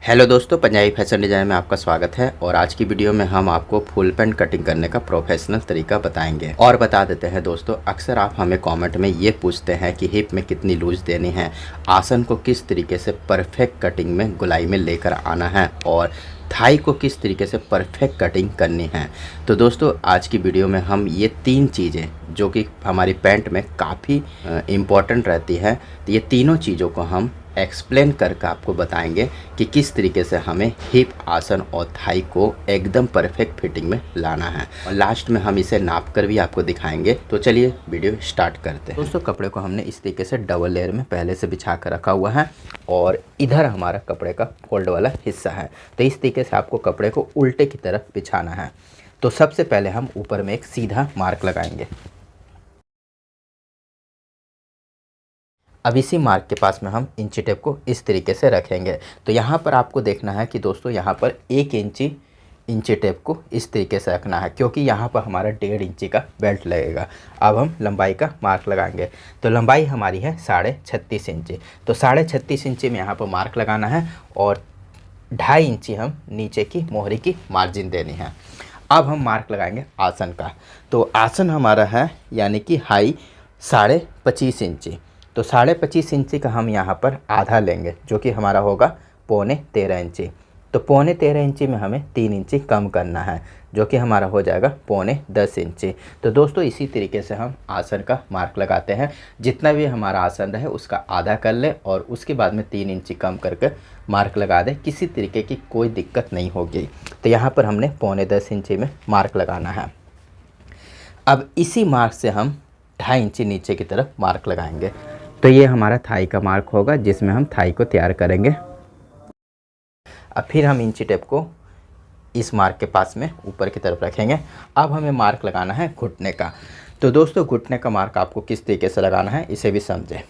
Hello दोस्तों, Punjabi fashion design में आपका स्वागत है। और आज की वीडियो में हम आपको फुल पैंट कटिंग करने का प्रोफेशनल तरीका बताएंगे। और बता देते हैं दोस्तों, अक्सर आप हमें कमेंट में ये पूछते हैं कि हिप में कितनी लूज देनी है, आसन को किस तरीके से परफेक्ट कटिंग में गुलाई में लेकर आना है और थाई को किस तरीके से परफेक्ट कटिंग करनी है। तो दोस्तों आज की वीडियो में हम ये 3 चीज़ें जो कि हमारी पैंट में काफ़ी इम्पॉर्टेंट रहती है, तो ये तीनों चीज़ों को हम एक्सप्लेन करके आपको बताएंगे कि किस तरीके से हमें हिप आसन और थाई को एकदम परफेक्ट फिटिंग में लाना है। और लास्ट में हम इसे नाप कर भी आपको दिखाएंगे। तो चलिए वीडियो स्टार्ट करते हैं। दोस्तों कपड़े को हमने इस तरीके से डबल लेयर में पहले से बिछा कर रखा हुआ है और इधर हमारा कपड़े का फोल्ड वाला हिस्सा है। तो इस तरीके से आपको कपड़े को उल्टे की तरफ बिछाना है। तो सबसे पहले हम ऊपर में एक सीधा मार्क लगाएंगे। अब इसी मार्क के पास में हम इंची टेप को इस तरीके से रखेंगे। तो यहाँ पर आपको देखना है कि दोस्तों यहाँ पर 1 इंची टेप को इस तरीके से रखना है, क्योंकि यहाँ पर हमारा 1.5 इंची का बेल्ट लगेगा। अब हम लंबाई का मार्क लगाएंगे। तो लंबाई हमारी है 36.5 इंची। तो 36.5 इंची में यहाँ पर मार्क लगाना है और 2.5 इंची हम नीचे की मोहरी की मार्जिन देनी है। अब हम मार्क लगाएंगे आसन का। तो आसन हमारा है यानी कि हाई 25.5 इंची। तो 25.5 इंची का हम यहाँ पर आधा लेंगे, जो कि हमारा होगा 13.25 इंची। तो 13.25 इंची में हमें 3 इंची कम करना है, जो कि हमारा हो जाएगा 10.25 इंची। तो दोस्तों इसी तरीके से हम आसन का मार्क लगाते हैं। जितना भी हमारा आसन रहे उसका आधा कर ले और उसके बाद में 3 इंची कम करके मार्क लगा दे। किसी तरीके की कोई दिक्कत नहीं होगी। तो यहाँ पर हमने 10.25 इंची में मार्क लगाना है। अब इसी मार्क से हम 2.5 इंची नीचे की तरफ मार्क लगाएंगे। तो ये हमारा थाई का मार्क होगा, जिसमें हम थाई को तैयार करेंगे। अब फिर हम इंची टेप को इस मार्क के पास में ऊपर की तरफ रखेंगे। अब हमें मार्क लगाना है घुटने का। तो दोस्तों घुटने का मार्क आपको किस तरीके से लगाना है इसे भी समझें।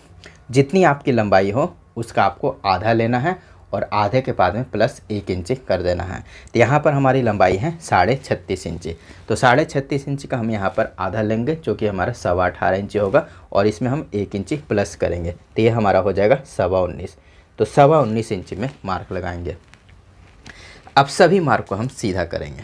जितनी आपकी लंबाई हो उसका आपको आधा लेना है और आधे के बाद में प्लस 1 इंची कर देना है। तो यहाँ पर हमारी लंबाई है 36.5 इंची। तो 36.5 इंची का हम यहाँ पर आधा लेंगे, जो कि हमारा 18.25 इंची होगा और इसमें हम 1 इंची प्लस करेंगे। तो ये हमारा हो जाएगा 19.25। तो 19.25 इंची में मार्क लगाएंगे। अब सभी मार्क को हम सीधा करेंगे।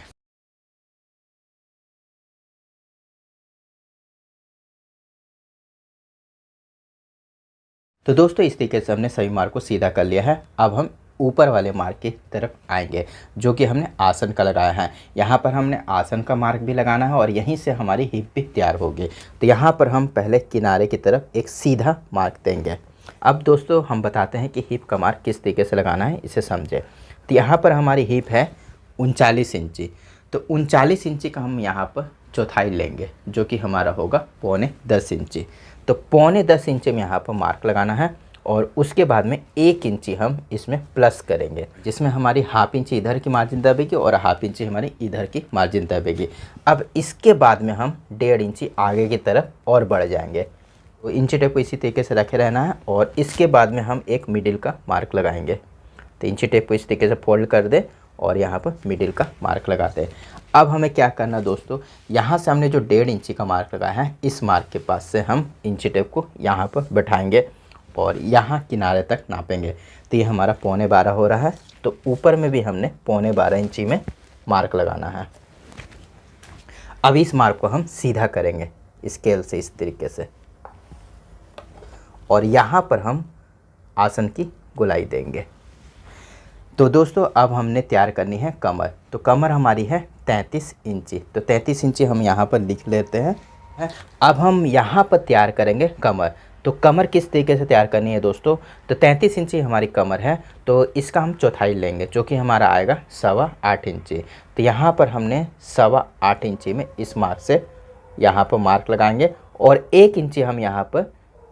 तो दोस्तों इस तरीके से हमने सभी मार्क को सीधा कर लिया है। अब हम ऊपर वाले मार्क की तरफ आएंगे, जो कि हमने आसन का लगाया है। यहाँ पर हमने आसन का मार्क भी लगाना है और यहीं से हमारी हिप भी तैयार होगी। तो यहाँ पर हम पहले किनारे की तरफ एक सीधा मार्क देंगे। अब दोस्तों हम बताते हैं कि हिप का मार्क किस तरीके से लगाना है, इसे समझें। तो यहाँ पर हमारी हिप है 39 इंची। तो 39 इंची का हम यहाँ पर चौथाई लेंगे, जो कि हमारा होगा 9.25 इंची। तो 9.25 इंची में यहाँ पर मार्क लगाना है और उसके बाद में 1 इंची हम इसमें प्लस करेंगे, जिसमें हमारी 1/2 इंची इधर की मार्जिन दबेगी और 1/2 इंची हमारी इधर की मार्जिन दबेगी। अब इसके बाद में हम 1.5 इंची आगे की तरफ और बढ़ जाएंगे। तो इंची टेप को इसी तरीके से रखे रहना है और इसके बाद में हम एक मिडिल का मार्क लगाएंगे। तो इंची टेप को इस तरीके से फोल्ड कर दे और यहाँ पर मिडिल का मार्क लगाते हैं। अब हमें क्या करना दोस्तों, यहाँ से हमने जो 1.5 इंची का मार्क लगाया है, इस मार्क के पास से हम इंची टेप को यहाँ पर बैठाएंगे और यहाँ किनारे तक नापेंगे। तो ये हमारा 12.25 हो रहा है। तो ऊपर में भी हमने 12.25 इंची में मार्क लगाना है। अब इस मार्क को हम सीधा करेंगे स्केल से इस तरीके से और यहाँ पर हम आसन की गोलाई देंगे। तो दोस्तों अब हमने तैयार करनी है कमर। तो कमर हमारी है 33 इंची। तो 33 इंची हम यहाँ पर लिख लेते हैं। अब हम यहाँ पर तैयार करेंगे कमर। तो कमर किस तरीके से तैयार करनी है दोस्तों, तो 33 इंची हमारी कमर है। तो इसका हम चौथाई लेंगे, जो कि हमारा आएगा 8.25 इंची। तो यहाँ पर हमने 8.25 इंची में इस मार्क से यहाँ पर मार्क लगाएंगे और 1 इंची हम यहाँ पर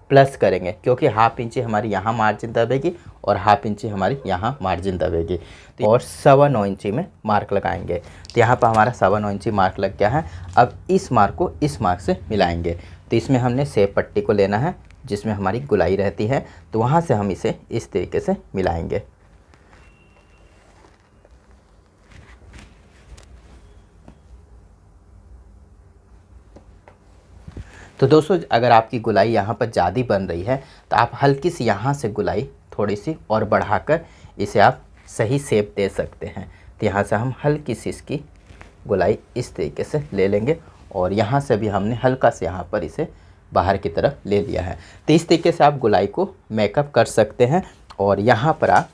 प्लस करेंगे, क्योंकि 1/2 इंची हमारी यहाँ मार्जिन दबेगी और 1/2 इंची हमारी यहाँ मार्जिन दबेगी। तो और 9.25 इंची में मार्क लगाएंगे। तो यहाँ पर हमारा 9.25 इंची मार्क लग गया है। अब इस मार्क को इस मार्क से मिलाएंगे। तो इसमें हमने सेब पट्टी को लेना है, जिसमें हमारी गुलाई रहती है। तो वहाँ से हम इसे इस तरीके से मिलाएंगे। तो दोस्तों अगर आपकी गुलाई यहाँ पर ज़्यादा बन रही है तो आप हल्की सी यहाँ से गुलाई थोड़ी सी और बढ़ाकर इसे आप सही शेप दे सकते हैं। तो यहाँ से हम हल्की सी इसकी गोलाई इस तरीके से ले लेंगे और यहाँ से भी हमने हल्का से यहाँ पर इसे बाहर की तरफ ले लिया है। तो इस तरीके से आप गोलाई को मेकअप कर सकते हैं। और यहाँ पर आप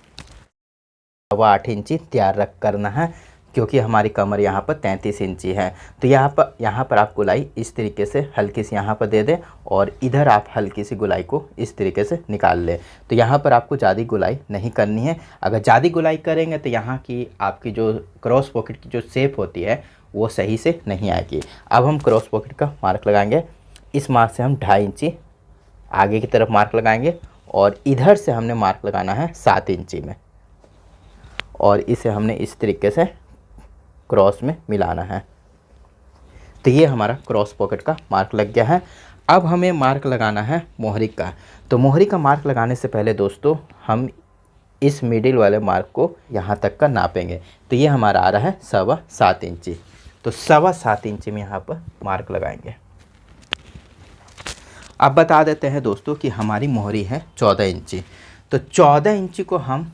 8 इंची तैयार रख करना है, क्योंकि हमारी कमर यहाँ पर 33 इंची है। तो यहाँ पर आप गोलाई इस तरीके से हल्की सी यहाँ पर दे दें और इधर आप हल्की सी गोलाई को इस तरीके से निकाल लें। तो यहाँ पर आपको ज़्यादा गोलाई नहीं करनी है। अगर ज़्यादा गोलाई करेंगे तो यहाँ की आपकी जो क्रॉस पॉकेट की जो शेप होती है वो सही से नहीं आएगी। अब हम क्रॉस पॉकेट का मार्क लगाएंगे। इस मार्क से हम 2.5 इंची आगे की तरफ मार्क लगाएंगे और इधर से हमने मार्क लगाना है 7 इंची में और इसे हमने इस तरीके से क्रॉस में मिलाना है। तो ये हमारा क्रॉस पॉकेट का मार्क लग गया है। अब हमें मार्क लगाना है मोहरी का। तो मोहरी का मार्क लगाने से पहले दोस्तों हम इस मिडिल वाले मार्क को यहाँ तक का नापेंगे। तो ये हमारा आ रहा है 7.25 इंची। तो 7.25 इंची में यहाँ पर मार्क लगाएंगे। अब बता देते हैं दोस्तों कि हमारी मोहरी है 14 इंची। तो 14 इंची को हम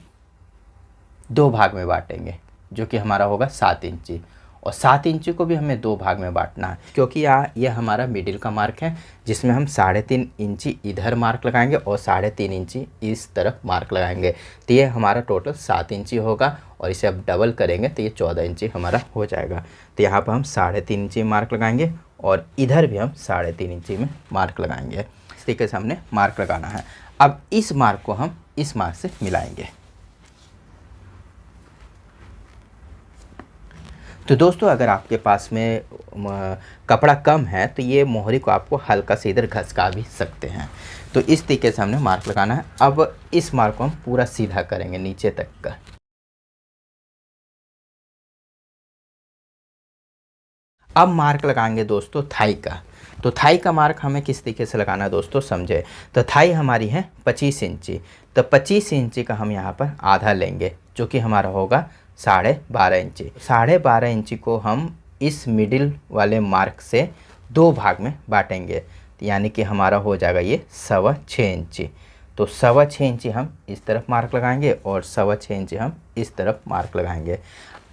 2 भाग में बांटेंगे, जो कि हमारा होगा 7 इंची, और 7 इंची को भी हमें 2 भाग में बांटना है, क्योंकि ये हमारा मिडिल का मार्क है, जिसमें हम 3.5 इंची इधर मार्क लगाएंगे और 3.5 इंची इस तरफ मार्क लगाएंगे। तो ये हमारा टोटल 7 इंची होगा और इसे अब डबल करेंगे तो ये 14 इंची हमारा हो जाएगा। तो यहाँ पर हम 3.5 इंची मार्क लगाएंगे और इधर भी हम 3.5 इंची में मार्क लगाएंगे। इस तरीके से हमने मार्क लगाना है। अब इस मार्क को हम इस मार्क से मिलाएंगे। तो दोस्तों अगर आपके पास में कपड़ा कम है तो ये मोहरी को आपको हल्का से इधर घसका भी सकते हैं। तो इस तरीके से हमने मार्क लगाना है। अब इस मार्क को हम पूरा सीधा करेंगे नीचे तक का। अब मार्क लगाएंगे दोस्तों थाई का। तो थाई का मार्क हमें किस तरीके से लगाना है दोस्तों समझे। तो थाई हमारी है 25 इंची। तो 25 इंची का हम यहाँ पर आधा लेंगे, जो कि हमारा होगा 12.5 इंची। 12.5 इंची को हम इस मिडिल वाले मार्क से 2 भाग में बांटेंगे, यानी कि हमारा हो जाएगा ये 6.25 इंची। तो 6.25 इंची हम इस तरफ मार्क लगाएंगे और 6.25 इंची हम इस तरफ मार्क लगाएंगे।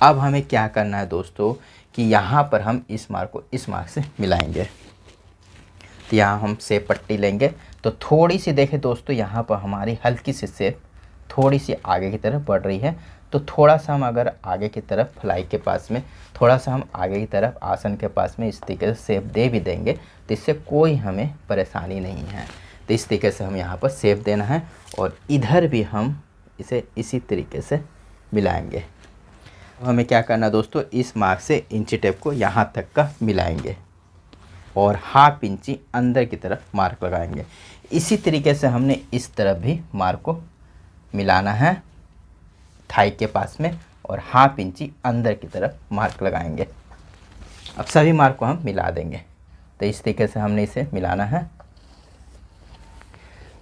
अब हमें क्या करना है दोस्तों कि यहाँ पर हम इस मार्क को इस मार्क से मिलाएंगे। तो यहाँ हम सेप पट्टी लेंगे। तो थोड़ी सी देखें दोस्तों, यहाँ पर हमारी हल्की सी सेप थोड़ी सी आगे की तरफ बढ़ रही है। तो थोड़ा सा हम अगर आगे की तरफ फलाई के पास में थोड़ा सा हम आगे की तरफ आसन के पास में इस तरीके से सेप दे भी देंगे तो इससे कोई हमें परेशानी नहीं है। तो इस तरीके से हम यहाँ पर सेप देना है और इधर भी हम इसे इसी तरीके से मिलाएंगे। हमें क्या करना है दोस्तों, इस मार्क से इंची टेप को यहाँ तक का मिलाएंगे और 1/2 इंची अंदर की तरफ मार्क लगाएंगे। इसी तरीके से हमने इस तरफ भी मार्क को मिलाना है थाई के पास में और 1/2 इंची अंदर की तरफ मार्क लगाएंगे। अब सभी मार्क को हम मिला देंगे। तो इस तरीके से हमने इसे मिलाना है।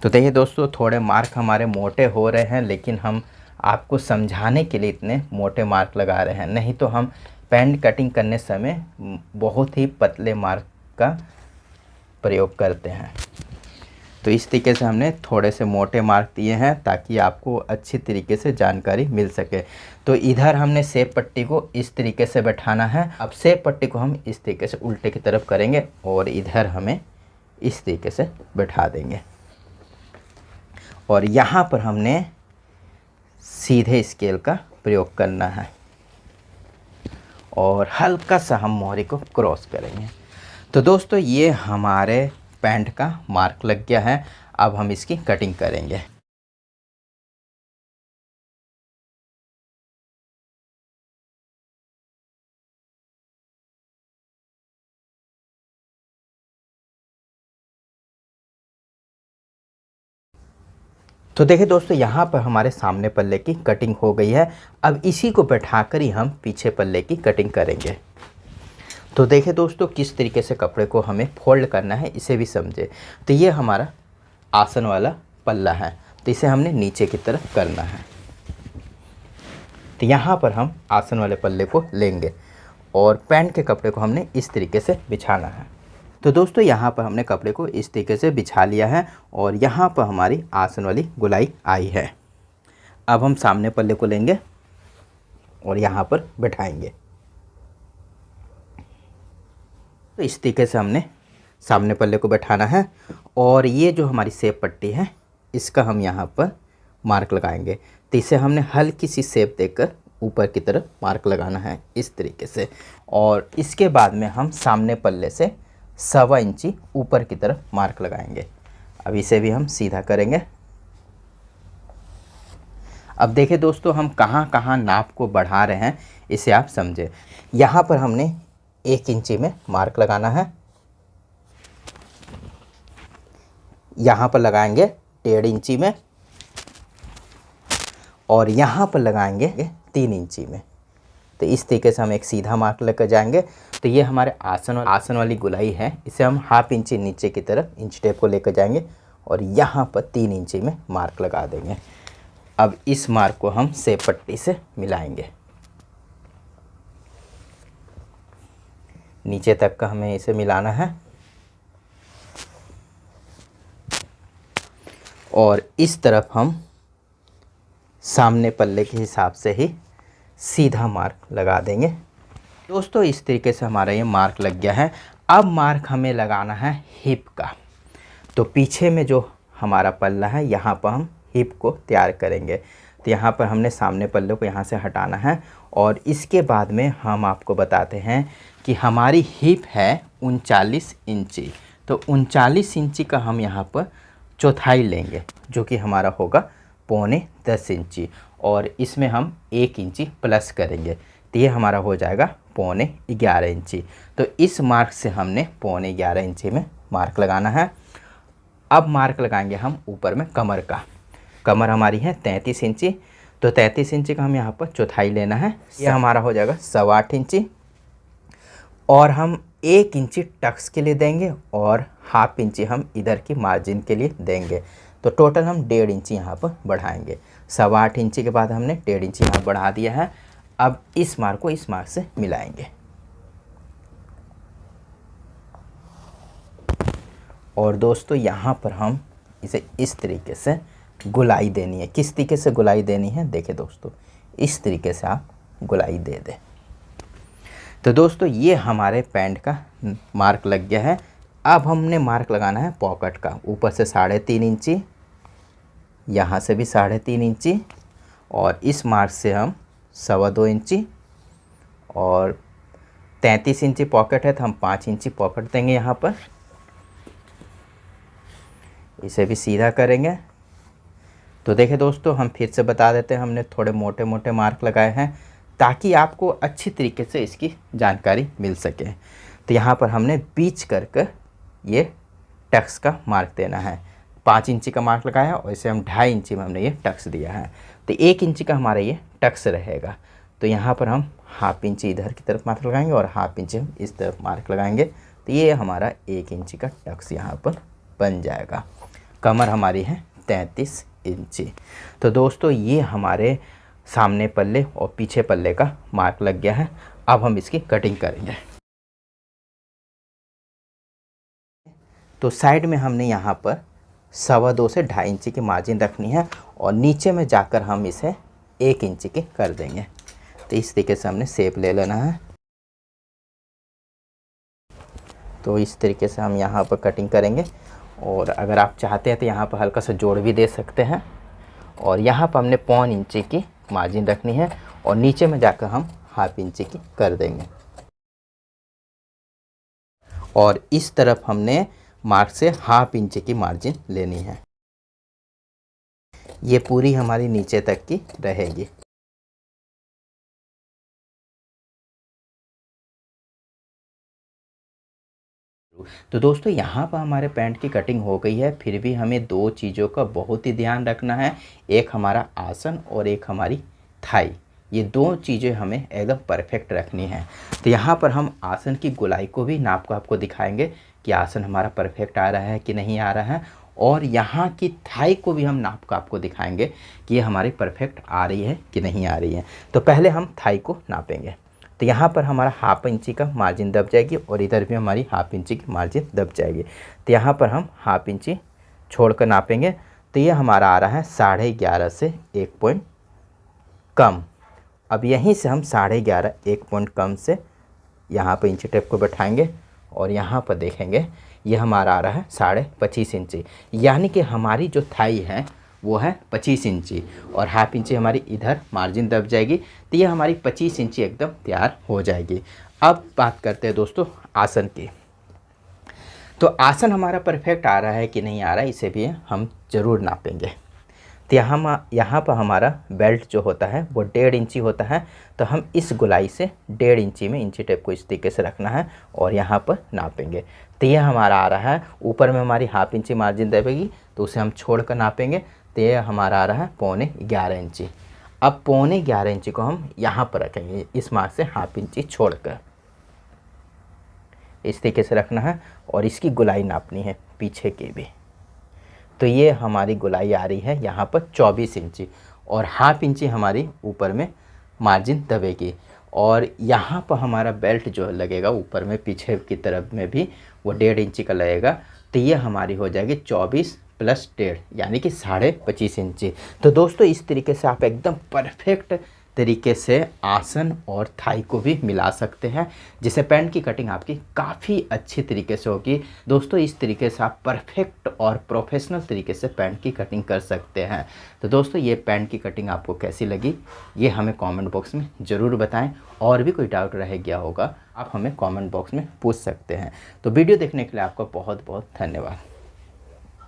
तो देखिए दोस्तों, थोड़े मार्क हमारे मोटे हो रहे हैं, लेकिन हम आपको समझाने के लिए इतने मोटे मार्क लगा रहे हैं, नहीं तो हम पैंट कटिंग करने समय बहुत ही पतले मार्क का प्रयोग करते हैं। तो इस तरीके से हमने थोड़े से मोटे मार्क दिए हैं ताकि आपको अच्छी तरीके से जानकारी मिल सके। तो इधर हमने सेप पट्टी को इस तरीके से बैठाना है। अब सेप पट्टी को हम इस तरीके से उल्टे की तरफ करेंगे और इधर हमें इस तरीके से बैठा देंगे और यहाँ पर हमने सीधे स्केल का प्रयोग करना है और हल्का सा हम मोहरी को क्रॉस करेंगे। तो दोस्तों ये हमारे पैंट का मार्क लग गया है। अब हम इसकी कटिंग करेंगे। तो देखिए दोस्तों, यहाँ पर हमारे सामने पल्ले की कटिंग हो गई है। अब इसी को बैठाकर ही हम पीछे पल्ले की कटिंग करेंगे। तो देखिए दोस्तों, किस तरीके से कपड़े को हमें फोल्ड करना है इसे भी समझे। तो ये हमारा आसन वाला पल्ला है, तो इसे हमने नीचे की तरफ करना है। तो यहाँ पर हम आसन वाले पल्ले को लेंगे और पैंट के कपड़े को हमने इस तरीके से बिछाना है। तो दोस्तों यहाँ पर हमने कपड़े को इस तरीके से बिछा लिया है और यहाँ पर हमारी आसन वाली गोलाई आई है। अब हम सामने पल्ले को लेंगे और यहाँ पर बैठाएंगे। तो इस तरीके से हमने सामने पल्ले को बैठाना है और ये जो हमारी सेप पट्टी है इसका हम यहाँ पर मार्क लगाएंगे। तो इसे हमने हल्की सी सेप देकर ऊपर की तरफ मार्क लगाना है इस तरीके से, और इसके बाद में हम सामने पल्ले से 1.25 इंची ऊपर की तरफ मार्क लगाएंगे। अब इसे भी हम सीधा करेंगे। अब देखिए दोस्तों, हम कहाँ कहाँ नाप को बढ़ा रहे हैं इसे आप समझे। यहाँ पर हमने 1 इंची में मार्क लगाना है, यहाँ पर लगाएंगे 1.5 इंची में, और यहाँ पर लगाएंगे 3 इंची में। तो इस तरीके से हम एक सीधा मार्क लेकर जाएंगे। तो ये हमारे आसन वाली गुलाई है, इसे हम 1/2 इंची नीचे की तरफ इंच टेप को लेकर जाएंगे और यहाँ पर 3 इंची में मार्क लगा देंगे। अब इस मार्क को हम सेप पट्टी से मिलाएंगे। नीचे तक का हमें इसे मिलाना है और इस तरफ हम सामने पल्ले के हिसाब से ही सीधा मार्क लगा देंगे। दोस्तों इस तरीके से हमारा ये मार्क लग गया है। अब मार्क हमें लगाना है हिप का। तो पीछे में जो हमारा पल्ला है यहाँ पर हम हिप को तैयार करेंगे। तो यहाँ पर हमने सामने पल्ले को यहाँ से हटाना है और इसके बाद में हम आपको बताते हैं कि हमारी हिप है 39 इंची। तो 39 इंची का हम यहाँ पर चौथाई लेंगे जो कि हमारा होगा 9.25 इंची, और इसमें हम 1 इंची प्लस करेंगे तो ये हमारा हो जाएगा 11.25 इंची। तो इस मार्क से हमने 11.25 इंची में मार्क लगाना है। अब मार्क लगाएंगे हम ऊपर में कमर का। कमर हमारी है 33 इंची, तो 33 इंची का हम यहाँ पर चौथाई लेना है, ये हमारा हो जाएगा 8.25 इंची, और हम 1 इंची टक्स के लिए देंगे और 1/2 इंची हम इधर की मार्जिन के लिए देंगे। तो टोटल हम 1.5 इंची यहाँ पर बढ़ाएंगे। 8.25 इंची के बाद हमने 1.5 इंची यहाँ बढ़ा दिया है। अब इस मार्क को इस मार्क से मिलाएंगे और दोस्तों यहाँ पर हम इसे इस तरीके से गुलाई देनी है। किस तरीके से गुलाई देनी है देखिए दोस्तों, इस तरीके से आप गुलाई दे दें। तो दोस्तों ये हमारे पैंट का मार्क लग गया है। अब हमने मार्क लगाना है पॉकेट का। ऊपर से 3.5 इंची, यहाँ से भी 3.5 इंची, और इस मार्क से हम 2.25 इंची, और 33 इंची पॉकेट है तो हम 5 इंची पॉकेट देंगे यहाँ पर। इसे भी सीधा करेंगे। तो देखिए दोस्तों, हम फिर से बता देते हैं, हमने थोड़े मोटे मोटे मार्क लगाए हैं ताकि आपको अच्छी तरीके से इसकी जानकारी मिल सके। तो यहाँ पर हमने बीच करके ये टक्स का मार्क देना है। 5 इंची का मार्क लगाया है और इसे हम 2.5 इंची में हमने ये टक्स दिया है। तो 1 इंची का हमारा ये टक्स रहेगा। तो यहाँ पर हम 1/2 इंची इधर की तरफ मार्क लगाएंगे और 1/2 इंची हम इस तरफ मार्क लगाएंगे। तो ये हमारा 1 इंची का टक्स यहाँ पर बन जाएगा। कमर हमारी है 33 इंची। तो दोस्तों ये हमारे सामने पल्ले और पीछे पल्ले का मार्क लग गया है। अब हम इसकी कटिंग करेंगे। तो साइड में हमने यहाँ पर 2.25 से 2.5 इंची की मार्जिन रखनी है और नीचे में जाकर हम इसे 1 इंची की कर देंगे। तो इस तरीके से हमने शेप ले लेना है। तो इस तरीके से हम यहाँ पर कटिंग करेंगे, और अगर आप चाहते हैं तो यहाँ पर हल्का सा जोड़ भी दे सकते हैं। और यहाँ पर हमने 0.25 इंची की मार्जिन रखनी है और नीचे में जाकर हम 1/2 इंची की कर देंगे। और इस तरफ हमने मार्क से 1/2 इंची की मार्जिन लेनी है। ये पूरी हमारी नीचे तक की रहेगी। तो दोस्तों यहाँ पर हमारे पैंट की कटिंग हो गई है। फिर भी हमें 2 चीज़ों का बहुत ही ध्यान रखना है, एक हमारा आसन और एक हमारी थाई। ये 2 चीज़ें हमें एकदम परफेक्ट रखनी है। तो यहाँ पर हम आसन की गोलाई को भी नाप को आपको दिखाएंगे कि आसन हमारा परफेक्ट आ रहा है कि नहीं आ रहा है, और यहाँ की थाई को भी हम नाप को आपको दिखाएंगे कि ये हमारी परफेक्ट आ रही है कि नहीं आ रही है। तो पहले हम थाई को नापेंगे। तो यहाँ पर हमारा 1/2 इंची का मार्जिन दब जाएगी और इधर भी हमारी 1/2 इंची की मार्जिन दब जाएगी। तो यहाँ पर हम 1/2 इंची छोड़कर नापेंगे। तो ये हमारा आ रहा है 11.5 से 1 पॉइंट कम। अब यहीं से हम 11.5 एक पॉइंट कम से यहाँ पर इंची टेप को बैठाएंगे और यहाँ पर देखेंगे ये हमारा आ रहा है 25.5 इंची, यानी कि हमारी जो थाई है वो है 25 इंची और हाफ इंची हमारी इधर मार्जिन दब जाएगी। तो ये हमारी 25 इंची एकदम तैयार हो जाएगी। अब बात करते हैं दोस्तों आसन की। तो आसन हमारा परफेक्ट आ रहा है कि नहीं आ रहा है, इसे भी हम ज़रूर नापेंगे। तो यहाँ पर हमारा बेल्ट जो होता है वो 1.5 इंची होता है। तो हम इस गोलाई से 1.5 इंची में इंची टेप को इस तरीके से रखना है और यहाँ पर नापेंगे। तो ये हमारा आ रहा है, ऊपर में हमारी हाफ इंची मार्जिन दबेगी तो उसे हम छोड़ कर नापेंगे। तो ये हमारा आ रहा है 11.25 इंची। अब 11.25 इंची को हम यहाँ पर रखेंगे, इस मार्क से हाफ इंची छोड़कर इस तरीके से रखना है और इसकी गोलाई नापनी है पीछे की भी। तो ये हमारी गोलाई आ रही है यहाँ पर 24 इंची और हाफ इंची हमारी ऊपर में मार्जिन दबेगी और यहाँ पर हमारा बेल्ट जो लगेगा ऊपर में पीछे की तरफ में भी वो 1.5 इंची का लगेगा। तो ये हमारी हो जाएगी 24 + 1.5 यानी कि 25.5 इंची। तो दोस्तों इस तरीके से आप एकदम परफेक्ट तरीके से आसन और थाई को भी मिला सकते हैं, जिससे पैंट की कटिंग आपकी काफ़ी अच्छी तरीके से होगी। दोस्तों इस तरीके से आप परफेक्ट और प्रोफेशनल तरीके से पैंट की कटिंग कर सकते हैं। तो दोस्तों ये पैंट की कटिंग आपको कैसी लगी ये हमें कमेंट बॉक्स में ज़रूर बताएं। और भी कोई डाउट रह गया होगा आप हमें कमेंट बॉक्स में पूछ सकते हैं। तो वीडियो देखने के लिए आपका बहुत बहुत धन्यवाद।